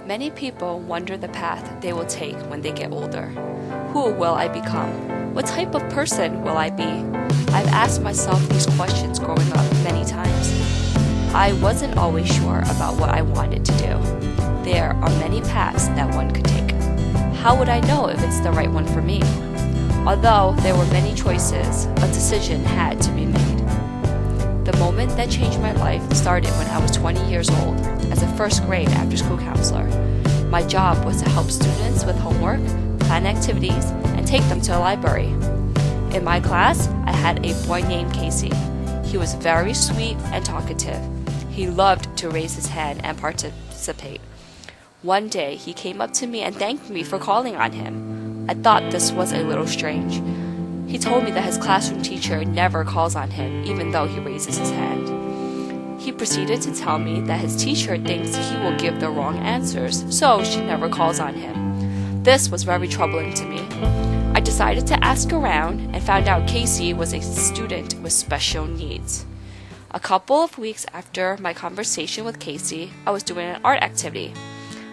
Many people wonder the path they will take when they get older. Who will I become? What type of person will I be? I've asked myself these questions growing up many times. I wasn't always sure about what I wanted to do. There are many paths that one could take. How would I know if it's the right one for me? Although there were many choices, a decision had to be made. The moment that changed my life started when I was 20 years old as a first grade after-school counselor. My job was to help students with homework, plan activities, and take them to a library. In my class, I had a boy named Casey. He was very sweet and talkative. He loved to raise his hand and participate. One day, he came up to me and thanked me for calling on him. I thought this was a little strange. He told me that his classroom teacher never calls on him, even though he raises his hand. He proceeded to tell me that his teacher thinks he will give the wrong answers, so she never calls on him. This was very troubling to me. I decided to ask around and found out Casey was a student with special needs. A couple of weeks after my conversation with Casey, I was doing an art activity.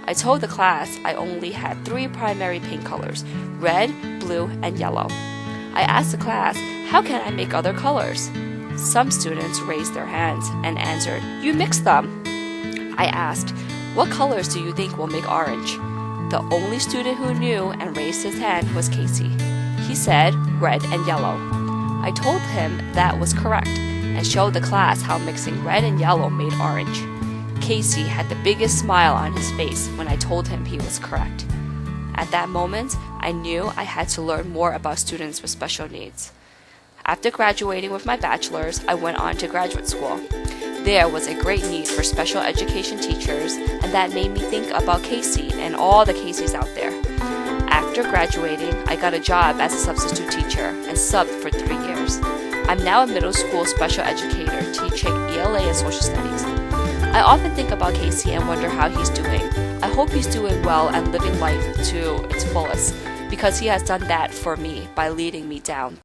I told the class I only had 3 primary paint colors: red, blue, and yellow. I asked the class, how can I make other colors? Some students raised their hands and answered, you mix them. I asked, what colors do you think will make orange? The only student who knew and raised his hand was Casey. He said red and yellow. I told him that was correct and showed the class how mixing red and yellow made orange. Casey had the biggest smile on his face when I told him he was correct. At that moment, I knew I had to learn more about students with special needs. After graduating with my bachelor's, I went on to graduate school. There was a great need for special education teachers, and that made me think about Casey and all the Caseys out there. After graduating, I got a job as a substitute teacher and subbed for 3 years. I'm now a middle school special educator teaching ELA and social studies. I often think about Casey and wonder how he's doing. I hope he's doing well and living life to its fullest, because he has done that for me by leading me down